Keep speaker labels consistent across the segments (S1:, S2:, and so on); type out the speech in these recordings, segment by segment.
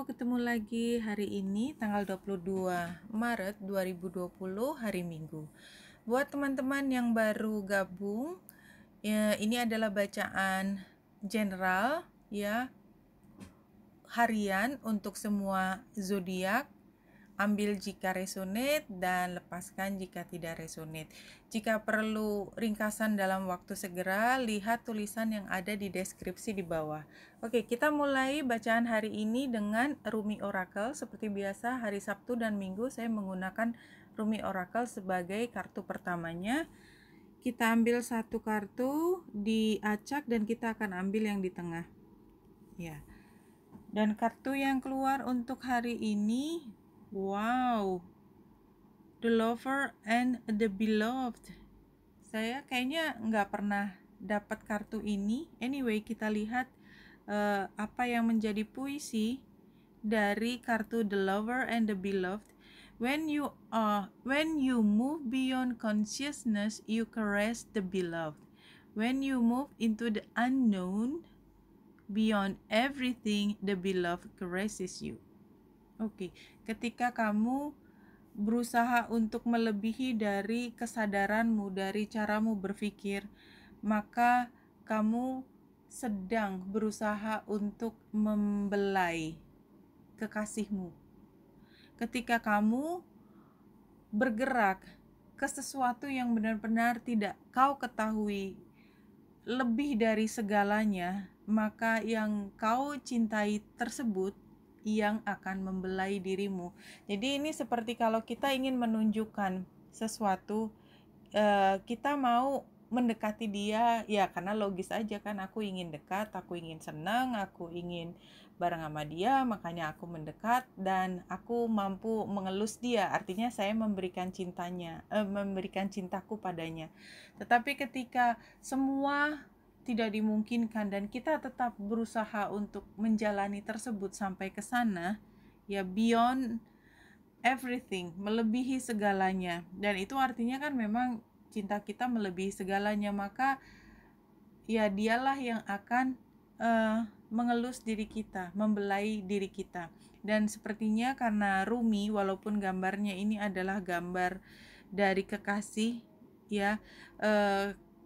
S1: ketemu lagi hari ini tanggal 22 Maret 2020 hari Minggu. Buat teman-teman yang baru gabung, ya, ini adalah bacaan general ya, harian untuk semua zodiak. Ambil jika resonate dan lepaskan jika tidak resonate. Jika perlu ringkasan dalam waktu segera, lihat tulisan yang ada di deskripsi di bawah. Oke, kita mulai bacaan hari ini dengan Rumi Oracle. Seperti biasa, hari Sabtu dan Minggu saya menggunakan Rumi Oracle sebagai kartu pertamanya. Kita ambil satu kartu, diacak dan kita akan ambil yang di tengah. Ya. Dan kartu yang keluar untuk hari ini, wow, The Lover and the Beloved. Saya kayaknya nggak pernah dapat kartu ini. Anyway, kita lihat apa yang menjadi puisi dari kartu The Lover and the Beloved. When you move beyond consciousness, you caress the beloved. When you move into the unknown, beyond everything, the beloved caresses you. Oke, ketika kamu berusaha untuk melebihi dari kesadaranmu, dari caramu berpikir, maka kamu sedang berusaha untuk membelai kekasihmu. Ketika kamu bergerak ke sesuatu yang benar-benar tidak kau ketahui lebih dari segalanya, maka yang kau cintai tersebut yang akan membelai dirimu. Jadi ini seperti kalau kita ingin menunjukkan sesuatu, kita mau mendekati dia, ya karena logis aja kan, aku ingin dekat, aku ingin senang, aku ingin bareng sama dia, makanya aku mendekat dan aku mampu mengelus dia. Artinya saya memberikan memberikan cintaku padanya. Tetapi ketika semua tidak dimungkinkan dan kita tetap berusaha untuk menjalani tersebut sampai ke sana, ya beyond everything, melebihi segalanya. Dan itu artinya kan memang cinta kita melebihi segalanya, maka ya dialah yang akan mengelus diri kita, membelai diri kita. Dan sepertinya karena Rumi, walaupun gambarnya ini adalah gambar dari kekasih, ya,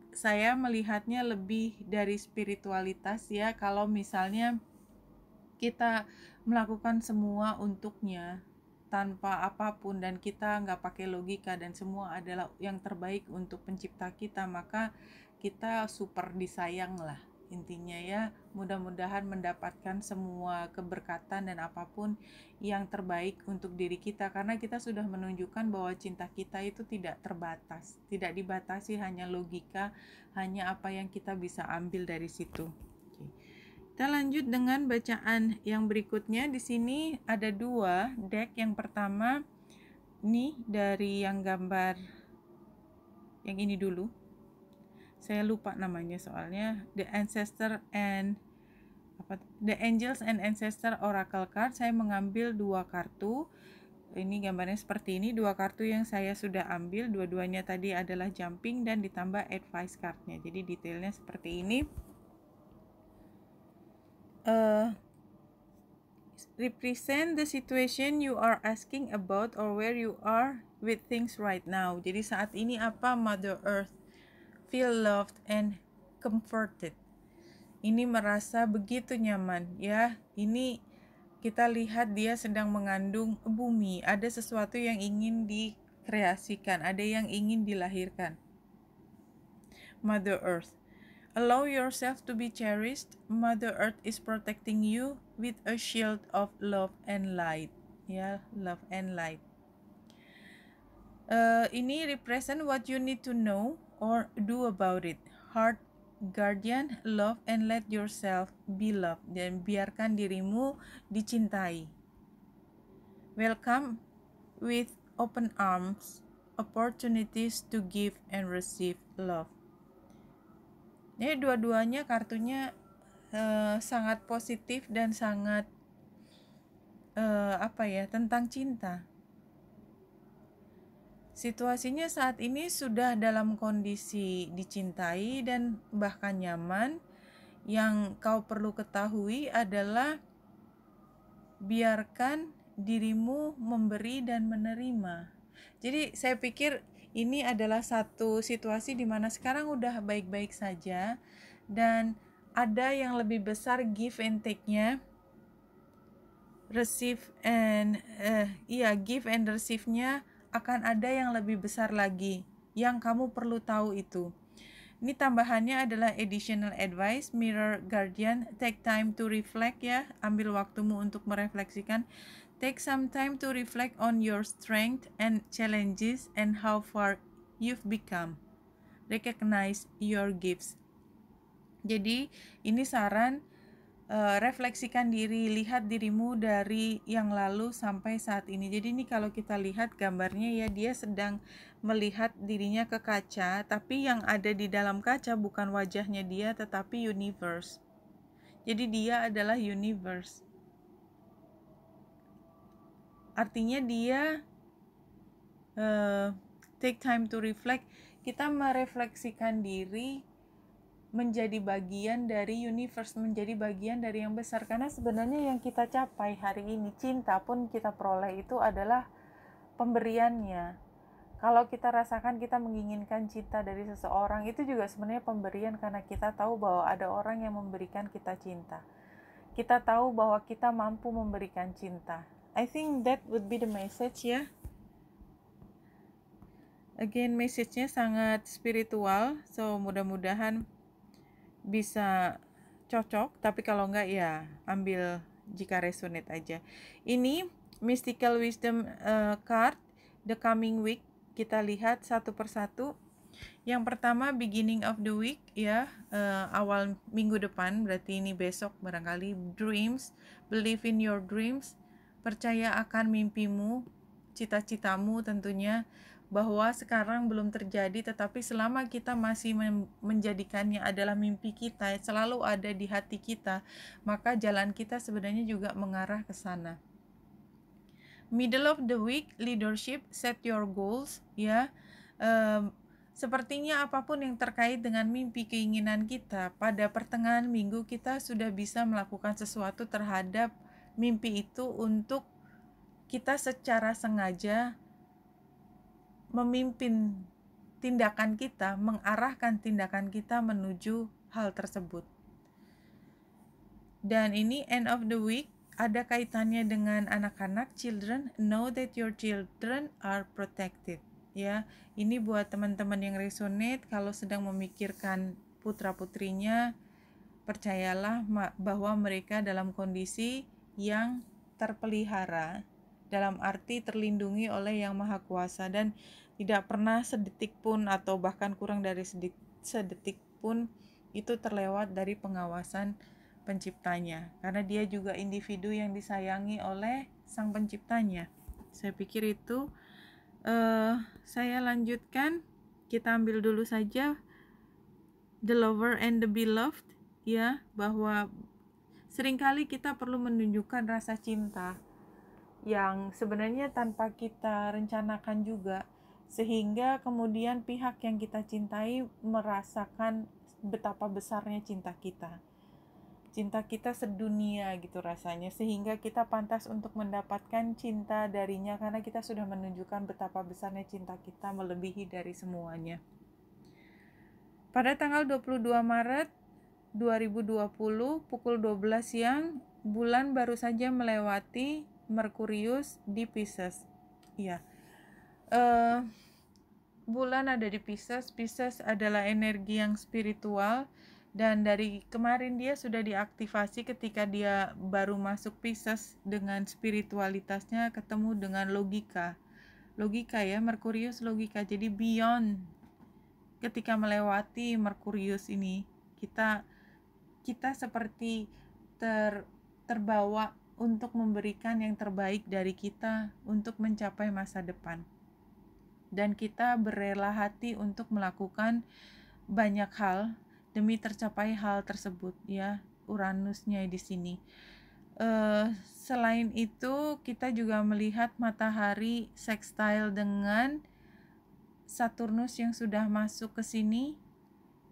S1: saya melihatnya lebih dari spiritualitas ya. Kalau misalnya kita melakukan semua untuknya tanpa apapun dan kita nggak pakai logika dan semua adalah yang terbaik untuk pencipta kita, maka kita super disayang lah intinya ya. Mudah-mudahan mendapatkan semua keberkatan dan apapun yang terbaik untuk diri kita, karena kita sudah menunjukkan bahwa cinta kita itu tidak terbatas, tidak dibatasi hanya logika, hanya apa yang kita bisa ambil dari situ. Oke. Kita lanjut dengan bacaan yang berikutnya. Di sini ada dua deck. Yang pertama nih dari yang gambar yang ini dulu. Saya lupa namanya soalnya. The Angels and Ancestor Oracle Card. Saya mengambil dua kartu. Ini gambarnya seperti ini. Dua kartu yang saya sudah ambil, dua-duanya tadi adalah jumping dan ditambah advice cardnya. Jadi detailnya seperti ini. Represent the situation you are asking about or where you are with things right now. Jadi saat ini apa Mother Earth feel loved and comforted. Ini merasa begitu nyaman ya. Ini kita lihat dia sedang mengandung bumi. Ada sesuatu yang ingin dikreasikan, ada yang ingin dilahirkan. Mother Earth, allow yourself to be cherished. Mother Earth is protecting you with a shield of love and light. Ya, love and light. Ini represent what you need to know or do about it. Heart guardian, love and let yourself be loved. Dan biarkan dirimu dicintai. Welcome with open arms, opportunities to give and receive love. Jadi dua-duanya kartunya sangat positif dan sangat tentang cinta. Situasinya saat ini sudah dalam kondisi dicintai dan bahkan nyaman. Yang kau perlu ketahui adalah biarkan dirimu memberi dan menerima. Jadi saya pikir ini adalah satu situasi di mana sekarang udah baik-baik saja dan ada yang lebih besar give and take-nya, give and receive-nya akan ada yang lebih besar lagi yang kamu perlu tahu itu. Ini tambahannya adalah additional advice, mirror guardian, take time to reflect ya, ambil waktumu untuk merefleksikan. Take some time to reflect on your strength and challenges and how far you've become. Recognize your gifts. Jadi ini saran, refleksikan diri, lihat dirimu dari yang lalu sampai saat ini. Jadi ini kalau kita lihat gambarnya ya, dia sedang melihat dirinya ke kaca, tapi yang ada di dalam kaca bukan wajahnya dia, tetapi universe. Jadi dia adalah universe. Artinya dia take time to reflect, kita merefleksikan diri menjadi bagian dari universe, menjadi bagian dari yang besar. Karena sebenarnya yang kita capai hari ini, cinta pun kita peroleh itu adalah pemberiannya. Kalau kita rasakan kita menginginkan cinta dari seseorang, itu juga sebenarnya pemberian, karena kita tahu bahwa ada orang yang memberikan kita cinta. Kita tahu bahwa kita mampu memberikan cinta. I think that would be the message ya. Again, message-nya sangat spiritual, so mudah-mudahan bisa cocok, tapi kalau enggak ya ambil jika resonate aja. Ini Mystical Wisdom card the coming week, kita lihat satu persatu. Yang pertama beginning of the week ya, awal minggu depan, berarti ini besok barangkali. Dreams, believe in your dreams, percaya akan mimpimu, cita-citamu tentunya, bahwa sekarang belum terjadi, tetapi selama kita masih menjadikannya adalah mimpi kita, selalu ada di hati kita, maka jalan kita sebenarnya juga mengarah ke sana. Middle of the week, leadership, set your goals ya. Sepertinya apapun yang terkait dengan mimpi keinginan kita, pada pertengahan minggu kita sudah bisa melakukan sesuatu terhadap mimpi itu untuk kita secara sengaja memimpin tindakan kita, mengarahkan tindakan kita menuju hal tersebut. Dan ini end of the week, ada kaitannya dengan anak-anak, children, know that your children are protected. Ya, ini buat teman-teman yang resonate, kalau sedang memikirkan putra-putrinya, percayalah bahwa mereka dalam kondisi yang terpelihara, dalam arti terlindungi oleh Yang Maha Kuasa, dan tidak pernah sedetik pun atau bahkan kurang dari sedetik pun itu terlewat dari pengawasan penciptanya, karena dia juga individu yang disayangi oleh sang penciptanya. Saya pikir itu saya lanjutkan, kita ambil dulu saja the lover and the beloved ya, bahwa seringkali kita perlu menunjukkan rasa cinta yang sebenarnya tanpa kita rencanakan juga, sehingga kemudian pihak yang kita cintai merasakan betapa besarnya cinta kita. Cinta kita sedunia gitu rasanya, sehingga kita pantas untuk mendapatkan cinta darinya, karena kita sudah menunjukkan betapa besarnya cinta kita melebihi dari semuanya. Pada tanggal 22 Maret 2020 pukul 12 siang, bulan baru saja melewati Merkurius di Pisces. Iya. Bulan ada di Pisces. Pisces adalah energi yang spiritual, dan dari kemarin dia sudah diaktifasi ketika dia baru masuk Pisces dengan spiritualitasnya ketemu dengan logika ya, Merkurius logika. Jadi beyond, ketika melewati Merkurius ini kita seperti terbawa untuk memberikan yang terbaik dari kita untuk mencapai masa depan, dan kita berela hati untuk melakukan banyak hal demi tercapai hal tersebut ya, Uranusnya di sini. Selain itu kita juga melihat matahari sextile dengan Saturnus yang sudah masuk ke sini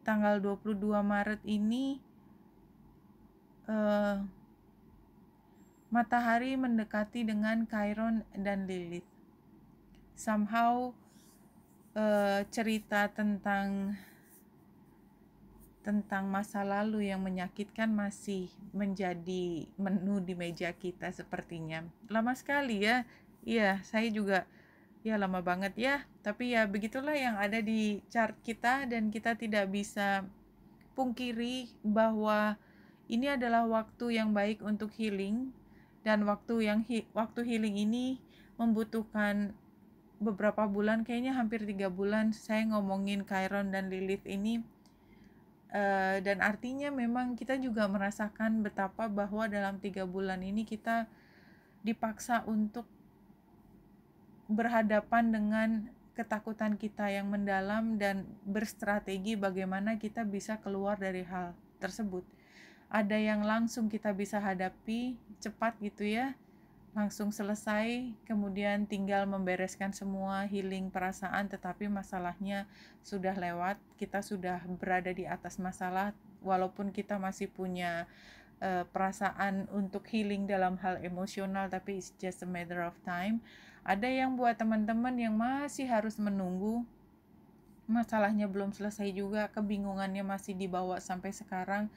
S1: tanggal 22 Maret ini. Matahari mendekati dengan Chiron dan Lilith. Somehow cerita tentang masa lalu yang menyakitkan masih menjadi menu di meja kita sepertinya. Lama sekali ya. Iya, saya juga ya lama banget ya. Tapi ya begitulah yang ada di chart kita, dan kita tidak bisa pungkiri bahwa ini adalah waktu yang baik untuk healing, dan waktu healing ini membutuhkan beberapa bulan, kayaknya hampir 3 bulan saya ngomongin Chiron dan Lilith ini. Dan artinya memang kita juga merasakan betapa bahwa dalam 3 bulan ini kita dipaksa untuk berhadapan dengan ketakutan kita yang mendalam dan berstrategi bagaimana kita bisa keluar dari hal tersebut. Ada yang langsung kita bisa hadapi cepat gitu ya, langsung selesai, kemudian tinggal membereskan semua healing perasaan, tetapi masalahnya sudah lewat, kita sudah berada di atas masalah, walaupun kita masih punya perasaan untuk healing dalam hal emosional, tapi it's just a matter of time. Ada yang buat teman-teman yang masih harus menunggu, masalahnya belum selesai juga, kebingungannya masih dibawa sampai sekarang,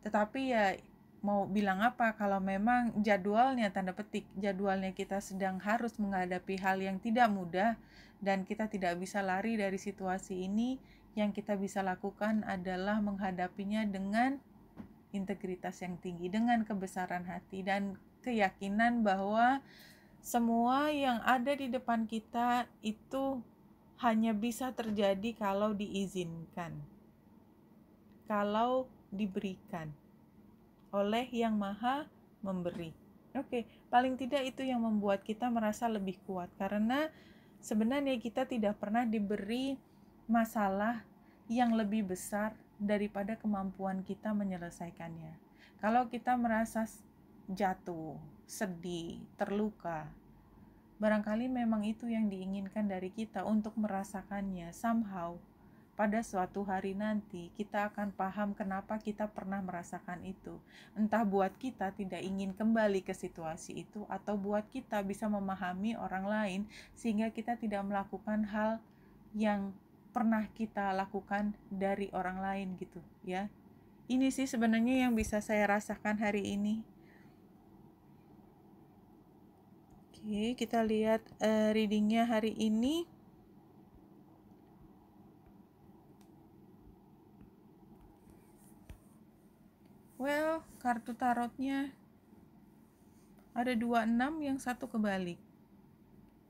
S1: tetapi ya mau bilang apa kalau memang jadwalnya, tanda petik, jadwalnya kita sedang harus menghadapi hal yang tidak mudah dan kita tidak bisa lari dari situasi ini. Yang kita bisa lakukan adalah menghadapinya dengan integritas yang tinggi, dengan kebesaran hati dan keyakinan bahwa semua yang ada di depan kita itu hanya bisa terjadi kalau diizinkan, kalau diberikan oleh Yang Maha Memberi. Oke, paling tidak itu yang membuat kita merasa lebih kuat, karena sebenarnya kita tidak pernah diberi masalah yang lebih besar daripada kemampuan kita menyelesaikannya. Kalau kita merasa jatuh, sedih, terluka, barangkali memang itu yang diinginkan dari kita untuk merasakannya. Somehow pada suatu hari nanti kita akan paham kenapa kita pernah merasakan itu. Entah buat kita tidak ingin kembali ke situasi itu, atau buat kita bisa memahami orang lain sehingga kita tidak melakukan hal yang pernah kita lakukan dari orang lain gitu ya. Ini sih sebenarnya yang bisa saya rasakan hari ini. Oke, kita lihat readingnya hari ini. Well, kartu tarotnya ada 26, yang satu kebalik.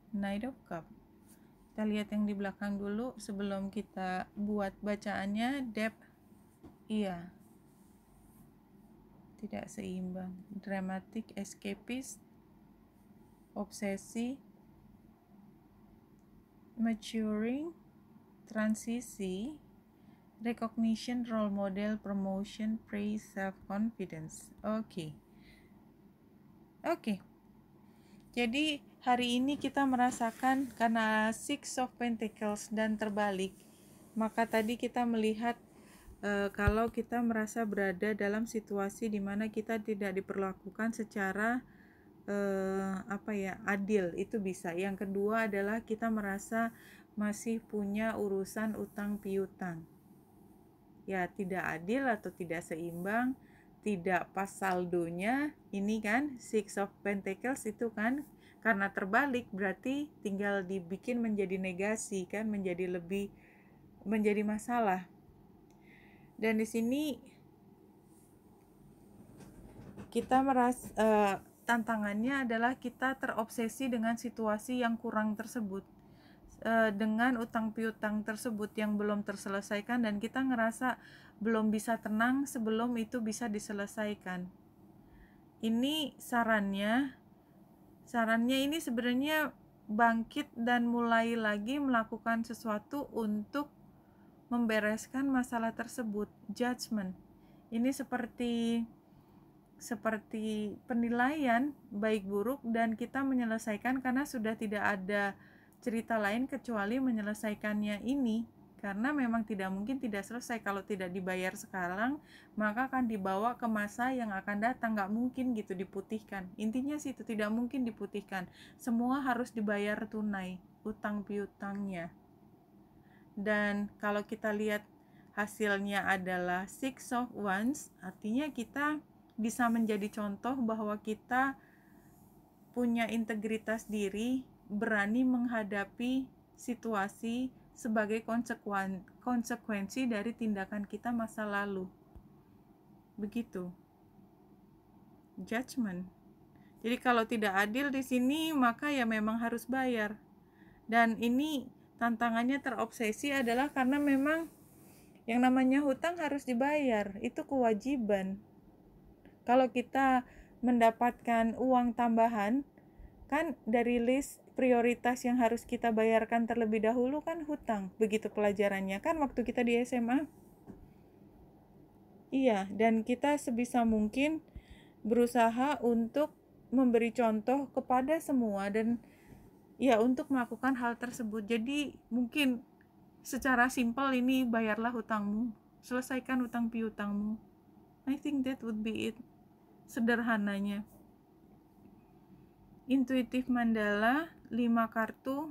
S1: Knight of Cup. Kita lihat yang di belakang dulu sebelum kita buat bacaannya. Depth, iya, tidak seimbang. Dramatic, escapist, obsesi, maturing, transisi, recognition, role model, promotion, praise, self-confidence. Oke. Jadi hari ini kita merasakan karena Six of Pentacles dan terbalik, maka tadi kita melihat kalau kita merasa berada dalam situasi di mana kita tidak diperlakukan secara adil, itu bisa. Yang kedua adalah kita merasa masih punya urusan utang piutang. Ya, tidak adil atau tidak seimbang, tidak pas saldonya. Ini kan Six of Pentacles itu kan karena terbalik, berarti tinggal dibikin menjadi negasi kan, menjadi masalah. Dan di sini kita merasa tantangannya adalah kita terobsesi dengan situasi yang kurang tersebut, dengan utang piutang tersebut yang belum terselesaikan, dan kita ngerasa belum bisa tenang sebelum itu bisa diselesaikan. Ini sarannya ini sebenarnya bangkit dan mulai lagi melakukan sesuatu untuk membereskan masalah tersebut. Judgment ini seperti penilaian baik buruk, dan kita menyelesaikan karena sudah tidak ada cerita lain kecuali menyelesaikannya ini. karena memang tidak mungkin tidak selesai. Kalau tidak dibayar sekarang, maka akan dibawa ke masa yang akan datang. Nggak mungkin gitu diputihkan. Intinya sih itu tidak mungkin diputihkan. Semua harus dibayar tunai, utang piutangnya. Dan kalau kita lihat hasilnya adalah Six of Wands, artinya kita bisa menjadi contoh bahwa kita punya integritas diri, berani menghadapi situasi sebagai konsekuensi dari tindakan kita masa lalu. Begitu. Judgment. Jadi kalau tidak adil di sini, maka ya memang harus bayar. Dan ini tantangannya terobsesi adalah karena memang yang namanya hutang harus dibayar, itu kewajiban. Kalau kita mendapatkan uang tambahan, kan dari list prioritas yang harus kita bayarkan terlebih dahulu kan hutang. Begitu pelajarannya kan waktu kita di SMA. Iya, dan kita sebisa mungkin berusaha untuk memberi contoh kepada semua dan ya untuk melakukan hal tersebut. Jadi mungkin secara simpel ini bayarlah hutangmu, selesaikan hutang piutangmu. I think that would be it. Sederhananya. Intuitif mandala 5 kartu.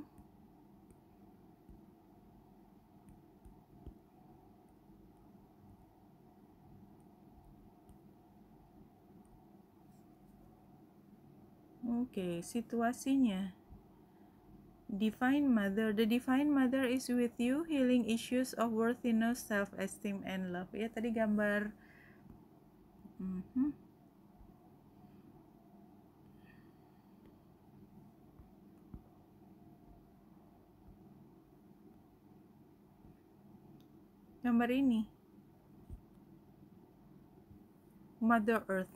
S1: Oke, situasinya Divine Mother. The Divine Mother is with you, healing issues of worthiness, self-esteem, and love. Ya, tadi gambar gambar ini Mother Earth.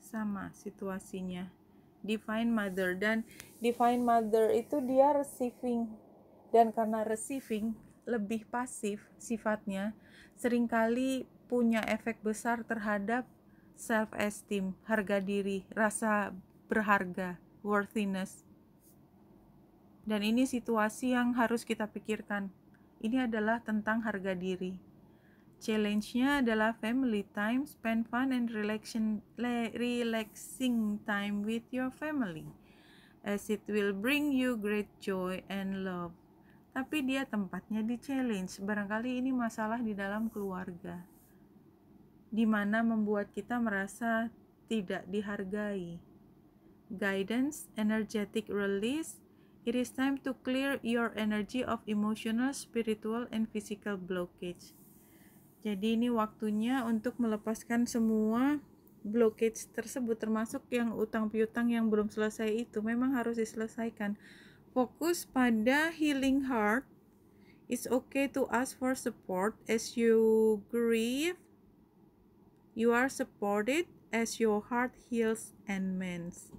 S1: Sama situasinya Divine Mother, dan Divine Mother itu dia receiving, dan karena receiving lebih pasif sifatnya, seringkali punya efek besar terhadap self-esteem, harga diri, rasa berharga, worthiness. Dan ini situasi yang harus kita pikirkan. Ini adalah tentang harga diri. Challenge-nya adalah family time, spend fun and relaxing time with your family, as it will bring you great joy and love. Tapi dia tempatnya di challenge. Barangkali ini masalah di dalam keluarga, di mana membuat kita merasa tidak dihargai. Guidance, energetic release. It is time to clear your energy of emotional, spiritual, and physical blockage. Jadi ini waktunya untuk melepaskan semua blockage tersebut, termasuk yang utang piutang yang belum selesai itu memang harus diselesaikan. Fokus pada healing heart. It's okay to ask for support as you grieve. You are supported as your heart heals and mends.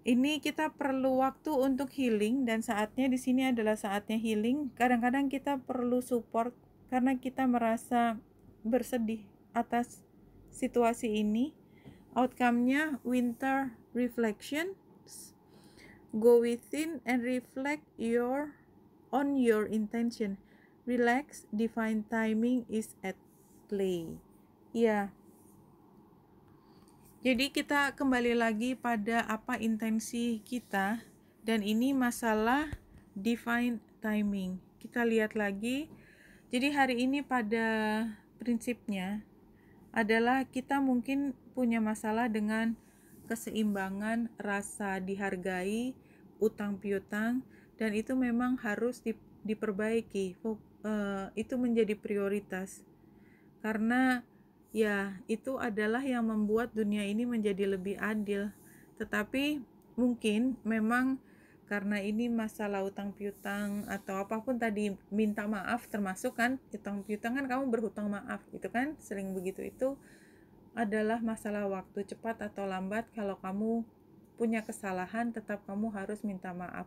S1: Ini kita perlu waktu untuk healing, dan saatnya di sini adalah saatnya healing. Kadang-kadang kita perlu support karena kita merasa bersedih atas situasi ini. Outcome-nya winter reflection. Go within and reflect on your intention. Relax, divine timing is at play. Ya. Jadi kita kembali lagi pada apa intensi kita, dan ini masalah divine timing. Kita lihat lagi. Jadi hari ini pada prinsipnya adalah kita mungkin punya masalah dengan keseimbangan rasa dihargai, utang piutang, dan itu memang harus diperbaiki. Itu menjadi prioritas. Karena ya, itu adalah yang membuat dunia ini menjadi lebih adil. Tetapi mungkin memang karena ini masalah utang piutang atau apapun tadi, minta maaf termasuk kan, utang piutang kan kamu berhutang maaf gitu kan, sering begitu. Itu adalah masalah waktu, cepat atau lambat. Kalau kamu punya kesalahan, tetap kamu harus minta maaf.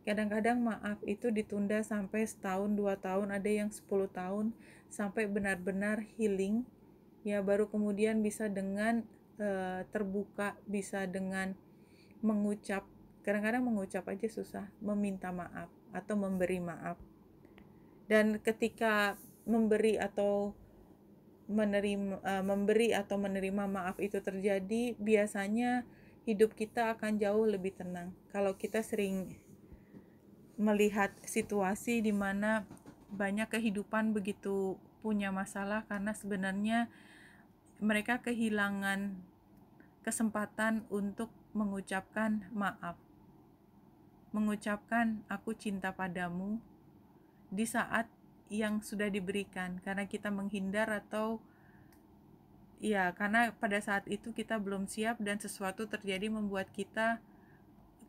S1: Kadang-kadang maaf itu ditunda sampai setahun, 2 tahun, ada yang 10 tahun, sampai benar-benar healing. Ya, baru kemudian bisa dengan terbuka, bisa dengan mengucap Kadang-kadang mengucap aja susah, meminta maaf atau memberi maaf. Dan ketika memberi atau menerima maaf itu terjadi, biasanya hidup kita akan jauh lebih tenang. Kalau kita sering melihat situasi di mana banyak kehidupan begitu punya masalah karena sebenarnya mereka kehilangan kesempatan untuk mengucapkan maaf, mengucapkan aku cinta padamu di saat yang sudah diberikan, karena kita menghindar atau ya karena pada saat itu kita belum siap dan sesuatu terjadi membuat kita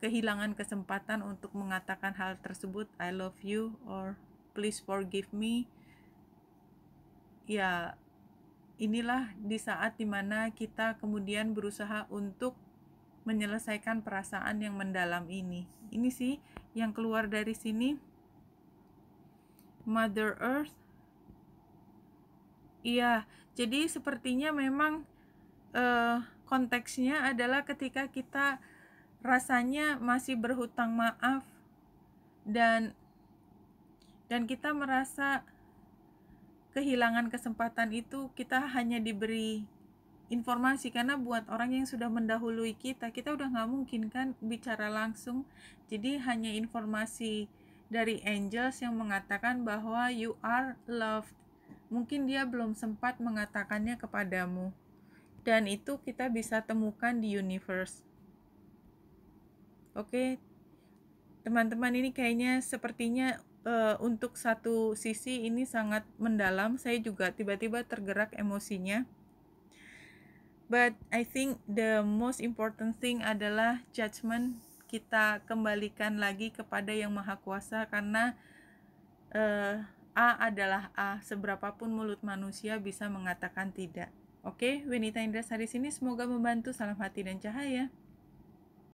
S1: kehilangan kesempatan untuk mengatakan hal tersebut, I love you or please forgive me. Ya, inilah di saat dimana kita kemudian berusaha untuk menyelesaikan perasaan yang mendalam ini. Ini sih yang keluar dari sini. Mother Earth. Iya, jadi sepertinya memang konteksnya adalah ketika kita rasanya masih berhutang maaf dan kita merasa kehilangan kesempatan itu, kita hanya diberi informasi, karena buat orang yang sudah mendahului kita udah nggak mungkin kan bicara langsung, jadi hanya informasi dari angels yang mengatakan bahwa you are loved. Mungkin dia belum sempat mengatakannya kepadamu, dan itu kita bisa temukan di universe. Oke, teman-teman, ini kayaknya sepertinya untuk satu sisi ini sangat mendalam. Saya juga tiba-tiba tergerak emosinya. But I think the most important thing adalah judgment. Kita kembalikan lagi kepada Yang Maha Kuasa, karena A adalah A, seberapapun mulut manusia bisa mengatakan tidak. Oke, Wenita Indrasari sini, semoga membantu. Salam hati dan cahaya.